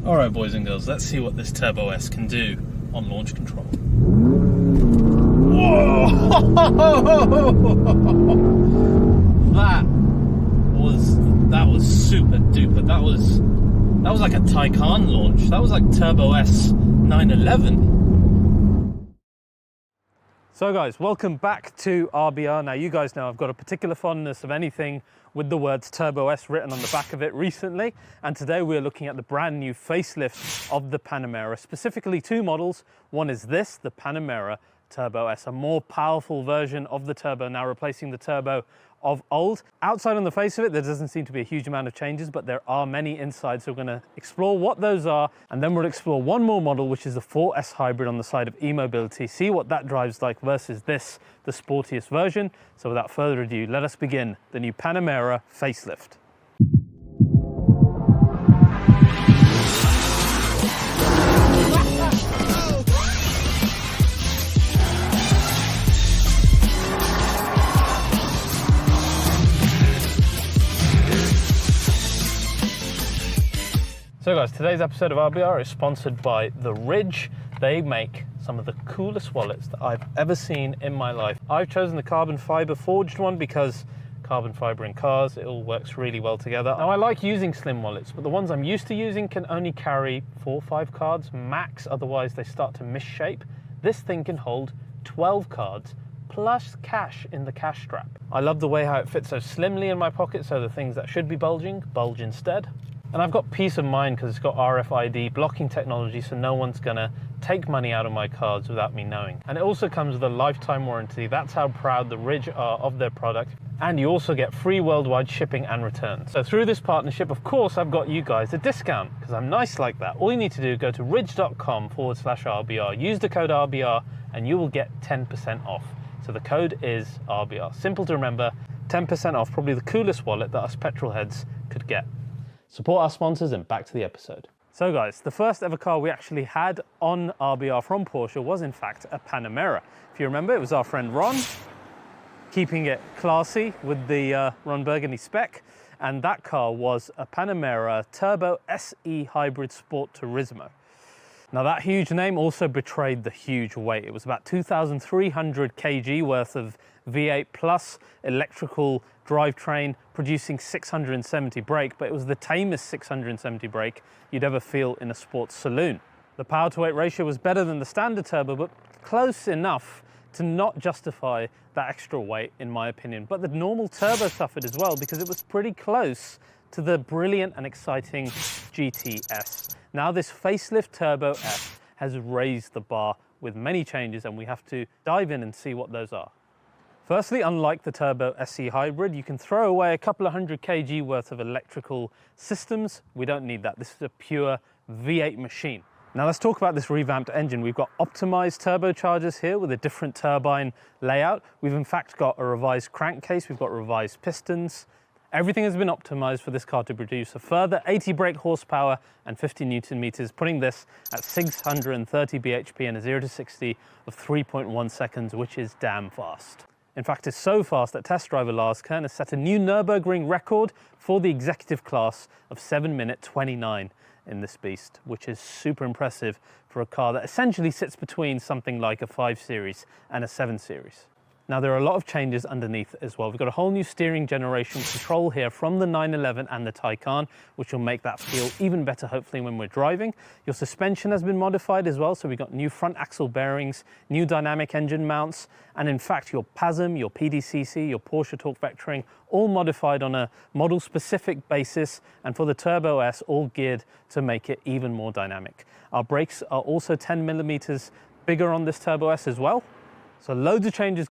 Alright boys and girls, let's see what this Turbo S can do on launch control. Whoa! That was super duper. That was like a Taycan launch. That was like Turbo S 911. So guys, welcome back to RBR. Now you guys know I've got a particular fondness of anything with the words Turbo S written on the back of it recently, and today we're looking at the brand new facelift of the Panamera, specifically two models. One is this, the Panamera Turbo S, a more powerful version of the turbo, now replacing the turbo of old. Outside on the face of it, there doesn't seem to be a huge amount of changes, but there are many inside, so we're going to explore what those are, and then we'll explore one more model, which is the 4S hybrid on the side of e-mobility, see what that drives like versus this, the sportiest version. So without further ado, let us begin the new Panamera facelift. So guys, today's episode of RBR is sponsored by The Ridge. They make some of the coolest wallets that I've ever seen in my life. I've chosen the carbon fiber forged one because carbon fiber in cars, it all works really well together. Now I like using slim wallets, but the ones I'm used to using can only carry 4 or 5 cards max, otherwise they start to misshape. This thing can hold 12 cards plus cash in the cash strap. I love the way how it fits so slimly in my pocket, so the things that should be bulging, bulge instead. And I've got peace of mind because it's got RFID blocking technology, so no one's gonna take money out of my cards without me knowing. And it also comes with a lifetime warranty. That's how proud the Ridge are of their product. And you also get free worldwide shipping and returns. So through this partnership, of course, I've got you guys a discount because I'm nice like that. All you need to do is go to ridge.com/RBR, use the code RBR, and you will get 10% off. So the code is RBR. Simple to remember, 10% off, probably the coolest wallet that us petrol heads could get. Support our sponsors and back to the episode. So guys, the first ever car we actually had on RBR from Porsche was in fact a Panamera. If you remember, it was our friend Ron, keeping it classy with the Ron Burgundy spec, and that car was a Panamera Turbo SE Hybrid Sport Turismo. Now that huge name also betrayed the huge weight. It was about 2,300 kg worth of V8 plus electrical drivetrain producing 670 brake, but it was the tamest 670 brake you'd ever feel in a sports saloon. The power to weight ratio was better than the standard turbo, but close enough to not justify that extra weight in my opinion. But the normal turbo suffered as well because it was pretty close to the brilliant and exciting GTS. Now this facelift Turbo S has raised the bar with many changes, and we have to dive in and see what those are. Firstly, unlike the Turbo SE Hybrid, you can throw away a couple of 100 kg worth of electrical systems. We don't need that. This is a pure V8 machine. Now let's talk about this revamped engine. We've got optimized turbochargers here with a different turbine layout. We've in fact got a revised crankcase. We've got revised pistons. Everything has been optimized for this car to produce a further 80 brake horsepower and 50 Newton meters, putting this at 630 bhp and a 0 to 60 of 3.1 seconds, which is damn fast. In fact, it's so fast that test driver Lars Kern has set a new Nürburgring record for the executive class of 7-minute 29 in this beast, which is super impressive for a car that essentially sits between something like a 5 Series and a 7 Series. Now there are a lot of changes underneath as well. We've got a whole new steering generation control here from the 911 and the Taycan, which will make that feel even better hopefully when we're driving. Your suspension has been modified as well, so we've got new front axle bearings, new dynamic engine mounts, and in fact your PASM, your PDCC, your Porsche torque vectoring, all modified on a model specific basis, and for the Turbo S all geared to make it even more dynamic. Our brakes are also 10 millimeters bigger on this Turbo S as well. So loads of changes